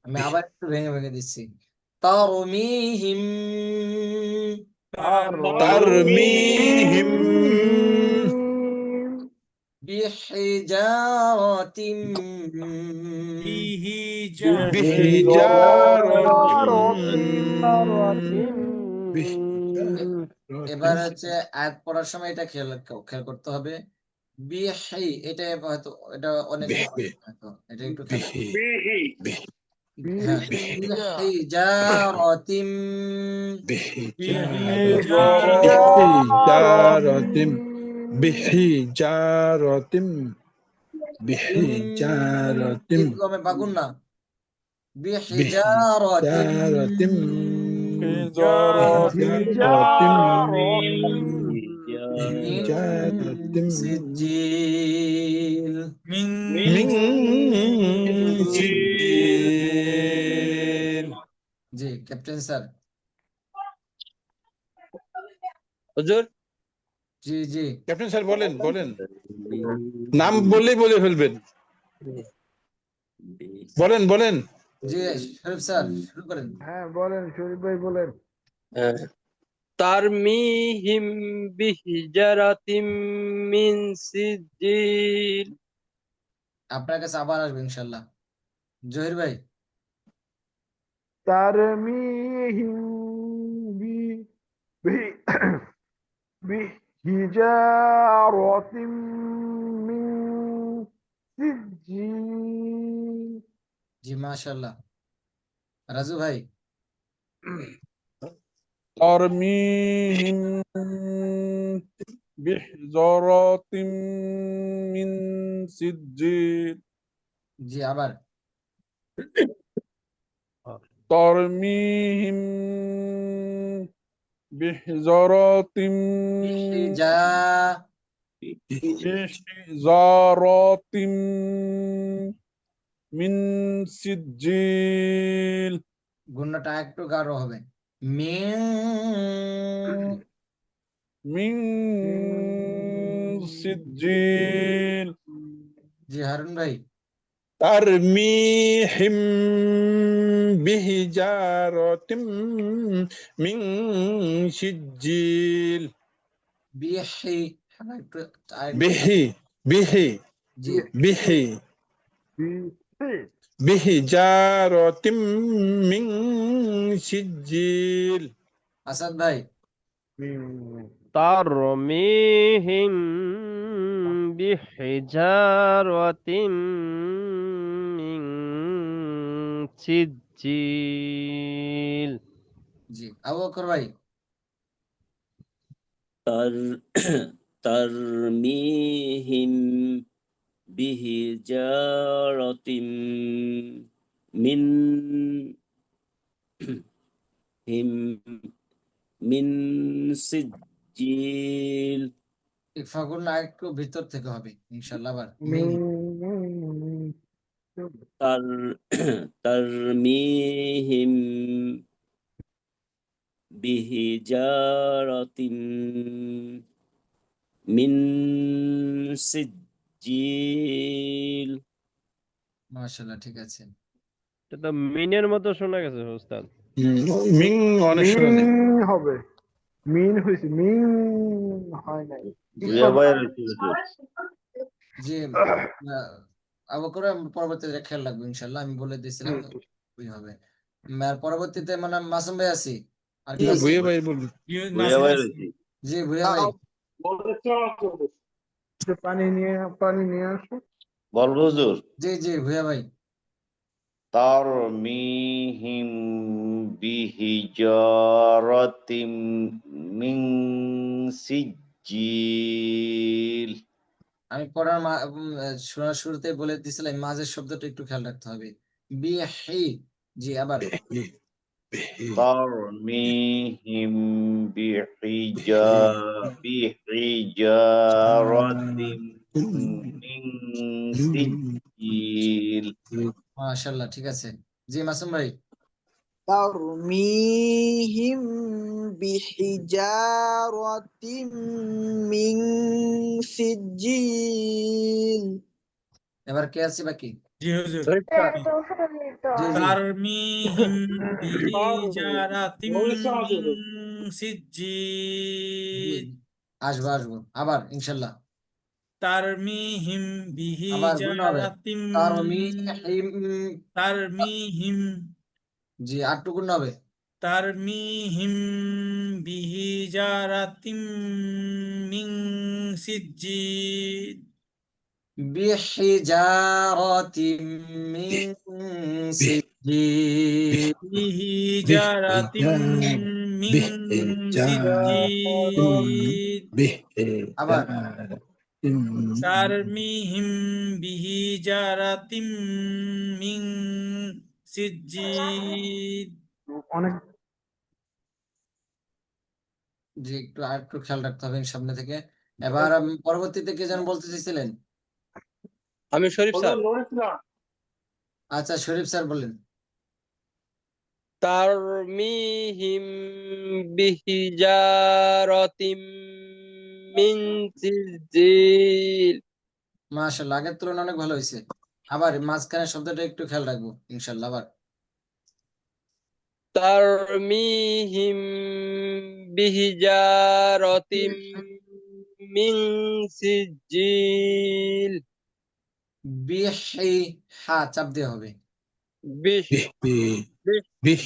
আমি আবার একটু ভেঙে ভেঙে দিচ্ছি তারমিহিম তারমিহিম বিহিজারাতিম এবার হচ্ছে আয়াত পড়ার সময় এটা খেয়াল করতে হবে বিহি এটা হয়তো এটা অনেক হয়তো এটা একটু খেয়াল হ্যাঁ বিহিজারাতিম বিহিজারাতিম কমে বাগুন না বিহিজারাতিম من سجيل من জি ক্যাপ্টেন স্যার হুজুর জি জি ক্যাপ্টেন স্যার বলেন নাম বললেই বলে ফেলবেন বলেন জি শরীফ স্যার শুরু করেন হ্যাঁ বলেন শরীফ ভাই বলেন তারমিহিম বিহিজারাতিম মিন সিজিল। আপনার কাছে আবার আসবে ইনশাল্লাহ জহির ভাই ترميهم بحجارة من سجيل জি মাশাআল্লাহ রাজু ভাই ترميهم بحجارة من سجيل জি আবার ترميهم بحجارة من سجيل গুণটা একটু গাঢ় হবে من سجيل জি হারুন ভাই ترميهم بحجارة من سجيل বিহি একটু জি بحجارة من سجيل আসাদ ভাই ترميهم بحجارة من سجيل জি আবু বকর ভাই ترميهم بحجارة من من سجيل ইকফাগুল না একটু ভিতর থেকে হবে ইনশাআল্লাহ আবার ترميهم بحجارة من سجيل মাশাআল্লাহ ঠিক আছে এটা তো মিনের মতো শোনা গেছে ওস্তাদ। মিং অনেক শোনা যায় হবে মিন হয়েছে মিন হয় নাই ভুয়া ভাইয়ের জি আবু বকর পরবর্তীতে খেয়াল রাখবো ইনশাআল্লাহ আমি বলে দিয়েছিলাম ওই হবে আর পরবর্তীতে মানে মাসুম ভাই আছি আর কি আছে? ভুয়া ভাই বলুন ভুয়া ভাইয়ের জি ভুয়া ভাই পানি নিয়ে আসো বলবো হুজুর জি জি ভুয়া ভাই ترميهم بحجارة من سجيل আমি পড়ার শোনার শুরুতে বলে দিছিলাম মাঝের শব্দটা একটু খেয়াল রাখতে হবে। বিহি। জি আবার ترميهم بحجارة من سجيل মাশাআল্লাহ, ঠিক আছে। জি মাসুম ভাই। ترميهم بحجارة من سجيل এবার কে আছে বাকি? জি হুজুর। শরীফ স্যার জি জি তারমিহিম বিহিজারাতিম মিন জি, সিজ্জিল। আসবো আসবো আবার ইনশাল্লাহ। তারমিহিম আবার গুণ হবে বিহিজারাতিম তারমিহিম। তারমিহিম জি আটটু গুণ হবে তারমিহিম বিহিজারাতিম মিন সিজ্জিল। বিহিজারাতিম মিন সিজ্জিল। বিহিজারাতিম মিন সিজ্জিল। আবার তারমিহিম বিহিজারাতিম মিন সিজ্জিল। অনেক জি একটু আর একটু খেয়াল রাখতে হবে সামনে থেকে। এবার পরবর্তীতে কে যেন বলতে চাইছিলেন? আমি শরীফ স্যার। আচ্ছা শরীফ স্যার বলেন। তারমিহিম বিহিজারাতিম মিন সিজিল। মাশাআল্লাহ, আগের তুলনায় অনেক ভালো হয়েছে। আবার মাঝখানে শব্দটা একটু খেয়াল রাখবো ইনশাল্লাহ। আবার তারমিহিম বিহিজারাতিম মিন সিজিল। বিহি, হা চাপ দিয়ে হবে। বিশ বিশ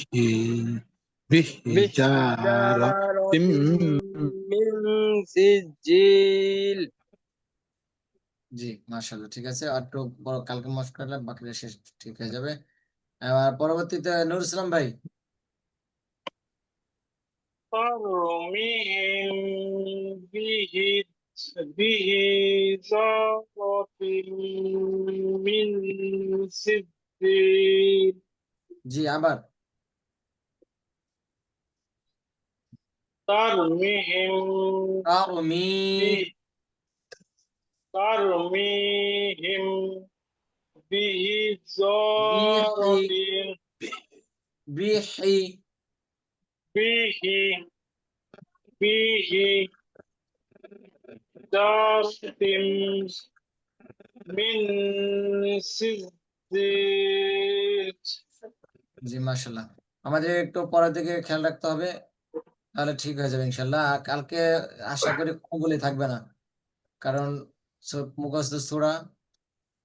বিহিজারাতিম মিন সিজিল। জি মাশাআল্লাহ, ঠিক আছে। আর একটু বড় কালকে মস্ক করলে বাকিটা শেষ ঠিক হয়ে যাবে। এবার পরবর্তীতে নুর ইসলাম ভাই। ترميهم بحجارة من سجيل জি আবার ترميهم তারমি ترميهم بحجارة বিহি بحجارة من سجيل জি মাশাআল্লাহ, আমাদের একটু পরের দিকে খেয়াল রাখতে হবে, তাহলে ঠিক হয়ে যাবে ইনশাল্লাহ। আর কালকে আশা করি কোনো বলে থাকবে না, কারণ মুখস্থ সূরা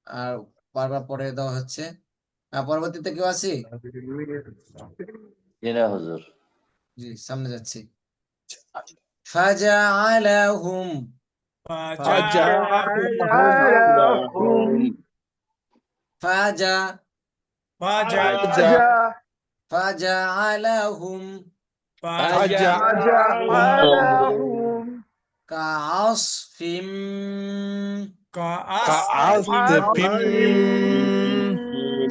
আর বারবার পড়ে দেওয়া হচ্ছে। পরবর্তীতে কেউ আছি? জি না হুজুর। জি সামনে যাচ্ছি। ফাজআলাহুম فجعلهم ফাজা فجعل ফাজআলাহুম فجعلهم কাআসফিম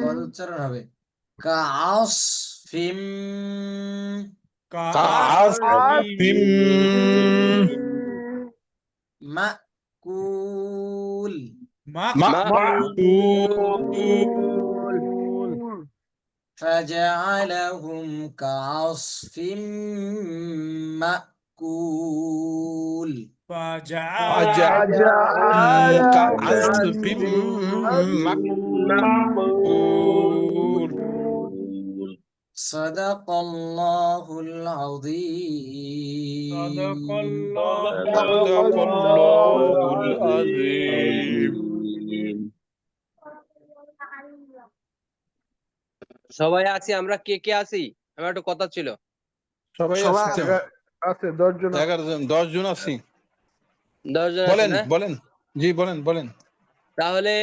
পদ উচ্চারণ হবে কাআসফিম মাকুল فجعلهم كعصف مأكول صدق الله العظيم صدق الله সবাই আছি আমরা, কে কে আছি? আমার একটু কথা ছিল। সবাই আছে, আছে 10 জন 11 জন 10 জন আছি। 10 জন আছে বলেন না? বলেন জি বলেন বলেন। তাহলে